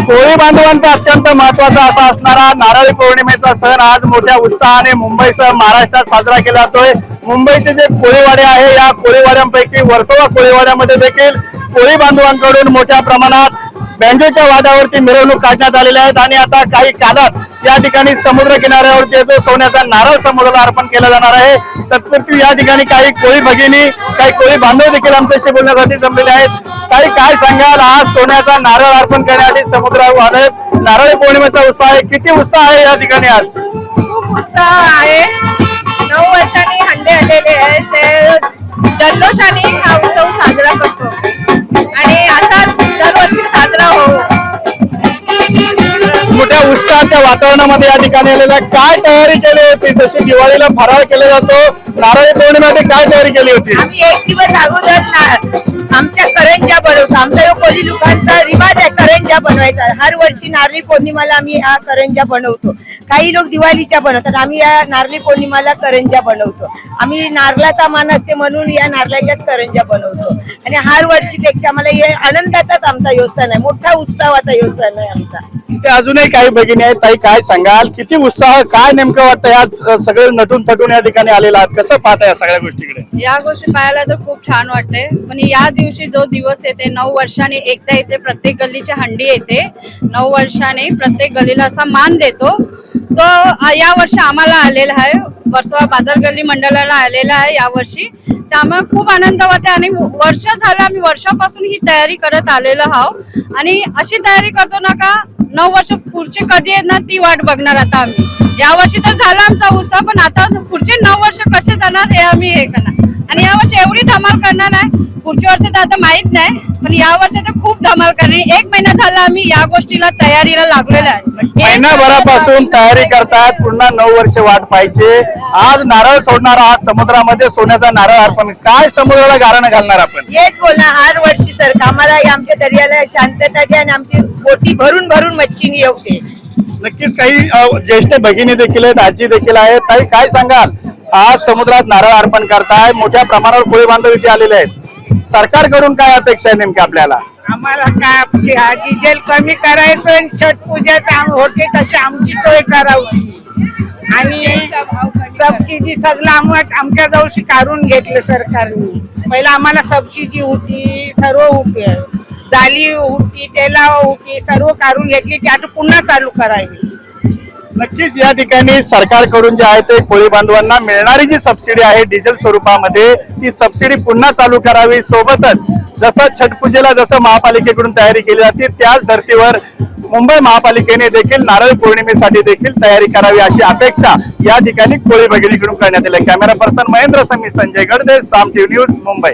कोळी बांधवांचा अत्यंत महत्वाचा असा असणारा नारळी पौर्णिमेचा सण आज मोठ्या उत्साहाने मुंबईसह महाराष्ट्रात साजरा केला जातोय। मुंबईचे जे कोळीवाडे आहे या कोळीवाड्यांपैकी वर्सोवा कोळीवाड्यामध्ये देखील कोळी बांधवांकडून मोठ्या प्रमाणात बँजोच्या वादावरती मिरवणूक काढण्यात आलेल्या आहेत आणि आता काही काळात या ठिकाणी समुद्र किनाऱ्यावरती जो सोन्याचा नारळ समुद्राला अर्पण केला जाणार आहे। तत्पूर्वी या ठिकाणी काही कोळी भगिनी काही कोळी बांधव देखील आमच्याशी बोलण्यासाठी जमलेले आहेत। काही काय सांगाल, आज सोन्याचा नारळ अर्पण करण्यासाठी समुद्रावर आलेत, नारळी पौर्णिमेचा उत्साह आहे, किती उत्साह आहे या ठिकाणी? आज खूप उत्साह आहे। 9 वर्षांनी हंडे आलेले आहेत, ते जल्लोषाने हा उत्सव साजरा करतो आणि असाच दरवर्षी साजरा हो। मोठ्या उत्साहाच्या वातावरणामध्ये या ठिकाणी आलेल्या काय तयारी केली होती? जशी दिवाळीला फराळ केला जातो, नारळी पौर्णिमेसाठी काय तयारी केली होती? आम्ही 1 दिवस अगोदर आमच्या करंज्या बनवतो। आमचा जो कोळी लोकांचा रिवाज आहे करंज्या बनवायचा। हर वर्षी नारळी पौर्णिमाला आम्ही हा करंज्या बनवतो। काही लोक दिवाळीच्या बनवतात, आम्ही या नारळी पौर्णिमाला करंज्या बनवतो। आम्ही नारळाचा मान असते म्हणून या नारळाच्याच करंज्या बनवतो आणि हर वर्षीपेक्षा आम्हाला हे आनंदाचाच आमचा योग सण आहे, मोठा उत्सवाचा योग सण आहे आमचा। ते अजूनही काही भगिनी आहेत, ताई काय सांगाल, किती उत्साह, काय नेमकं वाटतं? आज सगळे नटून थटून या ठिकाणी आलेला आहात, कसं पाहताय या सगळ्या गोष्टीकडे? या गोष्टी पाहायला तर खूप छान वाटते, पण या दिवशी जो दिवस येते 9 वर्षांनी एकदा येते, प्रत्येक गल्लीची हंडी येते। 9 वर्षांनी प्रत्येक गल्लीला असा मान देतो, तो या वर्षी आम्हाला आलेला आहे, वर्सोवा बाजार गल्ली मंडळाला आलेला आहे या वर्षी। त्यामुळे खूप आनंद वाटते आणि वर्ष झालं आम्ही वर्षापासून ही तयारी करत आलेलो आहोत आणि अशी तयारी करतो ना का 9 वर्ष पुढचे कधी आहेत ना ती वाट बघणार आता आम्ही। या वर्षी तर झाला आमचा उत्सव, पण आता पुढचे 9 वर्ष कसे जाणार हे आम्ही हे करणार आणि या वर्षी एवढी धमाल करणार नाही। पुढच्या वर्षी तर आता माहित नाही, पण या वर्षी तर खूप धमाल करणार। 1 महिना झाला आम्ही या गोष्टीला तयारीला लागलेला आहे। महिनाभरापासून तयारी करतात, पुन्हा 9 वर्ष वाट पाहिजे। आज नारळ सोडणार आहात समुद्रामध्ये, सोन्याचा नारळ अर्पण, काय समुद्राला गारणं घालणार आपण? हेच बोलणार, हर वर्षी सर आम्हाला आमच्या दर्याला शांतता द्या आणि आमची बोटी भरून भरून मच्छीनी येते। नक्कीच काही ज्येष्ठ भगिनी देखील आहेत, आजी देखील आहेत, ताई काय सांगाल, आज समुद्रात नारळ अर्पण करताय, मोठ्या प्रमाणावर कोळी बांधव इथे आलेले आहेत, सरकारकडून काय अपेक्षा आहे नेमकी आपल्याला? आम्हाला काय डिझेल कमी करायचं आणि छठ पूजेचा होते तशी आमची सोय करावी आणि सबसिडी सगळं आमच्या जवळशी काढून घेतलं सरकारने। पहिला आम्हाला सबसिडी होती, सर्व होती, जाली होती, तेला होती, सर्व काढून घेतली, ती आता पुन्हा चालू करावी। नक्कीच या ठिकाणी सरकारकडून जे आहे ते कोळी बांधवांना मिळणारी जी सबसिडी आहे डिझेल स्वरूपामध्ये, ती सबसिडी पुन्हा चालू करावी। सोबतच जसं छठ पूजेला जसं महापालिकेकडून तयारी केली जाते, त्याच धर्तीवर मुंबई महापालिकेने देखील नारळी पौर्णिमेसाठी देखील तयारी करावी अशी अपेक्षा या ठिकाणी कोळी भगिनीकडून करण्यात आली। कॅमेरा पर्सन महेंद्र समी, संजय गडदे, साम टीव्ही न्यूज, मुंबई।